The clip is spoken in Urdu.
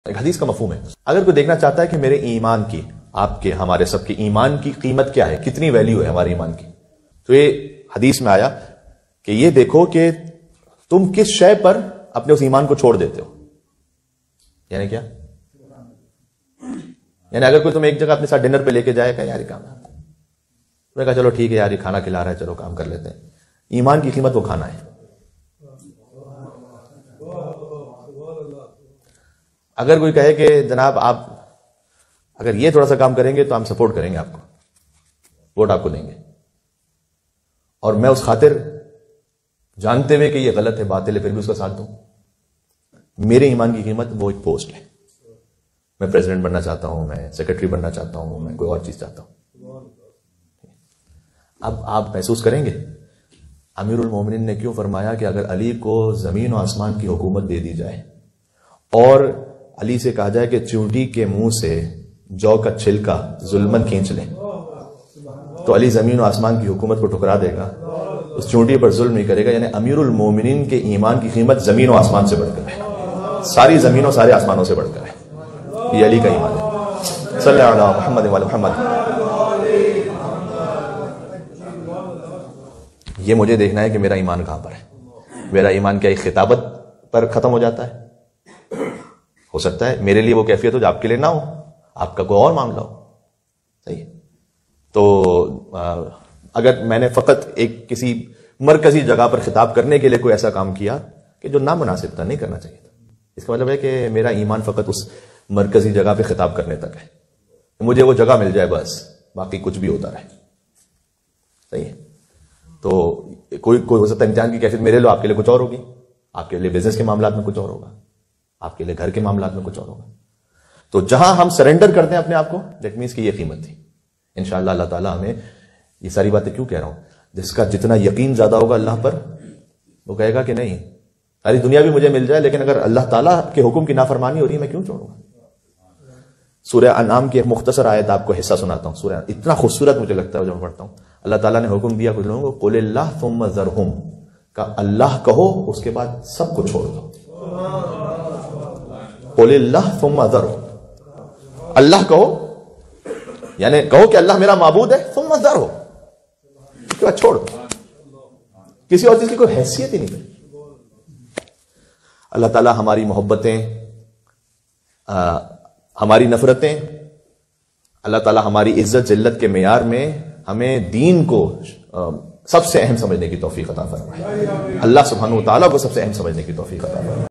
ایک حدیث کا مفہوم ہے، اگر کوئی دیکھنا چاہتا ہے کہ میرے ایمان کی، آپ کے، ہمارے سب کے ایمان کی قیمت کیا ہے، کتنی ویلیو ہے ہمارے ایمان کی، تو یہ حدیث میں آیا کہ یہ دیکھو کہ تم کس شے پر اپنے اس ایمان کو چھوڑ دیتے ہو. یعنی کیا؟ یعنی اگر کوئی تم ایک جگہ اپنے ساتھ ڈنر پہ لے کے جائے، کہ یار یہ کام ہے، میں کہا چلو ٹھیک ہے یار یہ کھانا کھلا رہا ہے، چلو کام کر لیتے ہیں. ایمان کی قیمت وہ کھانا ہے. اگر کوئی کہے کہ جناب آپ اگر یہ تھوڑا سا کام کریں گے تو ہم سپورٹ کریں گے، آپ کو ووٹ آپ کو دیں گے، اور میں اس خاطر جانتے ہوئے کہ یہ غلط ہے، باطل ہے، پھر بھی اس کا ساتھ دوں، میرے ایمان کی قیمت وہ ایک پوسٹ ہے. میں پریزیڈنٹ بننا چاہتا ہوں، میں سیکرٹری بننا چاہتا ہوں، میں کوئی اور چیز چاہتا ہوں. اب آپ محسوس کریں گے امیر المومنین نے کیوں فرمایا کہ اگر علی کو زمین و آسمان کی حکومت دے دی جائے اور علی سے کہا جائے کہ چونٹی کے منہ سے جو کا چھلکا ظلمن کھینچ لیں، تو علی زمین و آسمان کی حکومت کو ٹھکرا دے گا، اس چونٹی پر ظلم نہیں کرے گا. یعنی امیر المومنین کے ایمان کی قیمت زمین و آسمان سے بڑھ کر ہے، ساری زمینوں سارے آسمانوں سے بڑھ کر ہے. یہ علی کا ایمان ہے. صلی اللہ علیہ محمد و محمد. یہ مجھے دیکھنا ہے کہ میرا ایمان کہاں پر ہے. میرا ایمان کیا ایک خطابت پر ختم ہو جاتا ہے؟ ہو سکتا ہے میرے لیے وہ کیفیت ہو جو آپ کے لیے نہ ہو، آپ کا کوئی اور معاملہ ہو. صحیح. تو اگر میں نے فقط ایک کسی مرکزی جگہ پر خطاب کرنے کے لیے کوئی ایسا کام کیا کہ جو نامناسب تھا، نہیں کرنا چاہیے تھا، اس کا مطلب ہے کہ میرا ایمان فقط اس مرکزی جگہ پہ خطاب کرنے تک ہے، مجھے وہ جگہ مل جائے بس، باقی کچھ بھی ہوتا رہے. صحیح ہے. تو کوئی ہو سکتا ہے امتحان کی کیفیت میرے لیے، آپ کے لیے کچھ اور ہوگی، آپ کے لیے بزنس کے معاملات میں کچھ اور ہوگا، آپ کے لیے گھر کے معاملات میں کچھ اور ہوگا. تو جہاں ہم سرنڈر کرتے ہیں اپنے آپ کو، دیٹ مینس کہ یہ قیمت تھی. انشاءاللہ اللہ تعالیٰ ہمیں یہ ساری باتیں کیوں کہہ رہا ہوں، جس کا جتنا یقین زیادہ ہوگا اللہ پر، وہ کہے گا کہ نہیں ساری دنیا بھی مجھے مل جائے لیکن اگر اللہ تعالیٰ کے حکم کی نافرمانی ہو رہی ہے میں کیوں چھوڑوں گا. سورہ انعام کی ایک مختصر آیت آپ کو حصہ سناتا ہوں. سورہ اتنا خوبصورت مجھے لگتا ہے جب میں پڑھتا ہوں. اللہ تعالیٰ نے حکم دیا کچھ لوگوں کو، قل اللہ ثم ذرہم، کا اللہ کہو اس کے بعد سب کو چھوڑ دو. قل اللہ ثم ذرہم، اللہ کہو یعنی کہو کہ اللہ میرا معبود ہے، ثم ذرہم، اس کے بعد چھوڑ دو. کسی اور چیز کی کوئی حیثیت ہی نہیں. اللہ تعالیٰ ہماری محبتیں، ہماری نفرتیں، اللہ تعالیٰ ہماری عزت ذلت کے معیار میں ہمیں دین کو سب سے اہم سمجھنے کی توفیق عطا فرمائے. اللہ سبحانہ و تعالیٰ کو سب سے اہم سمجھنے کی توفیق عطا فرمائے.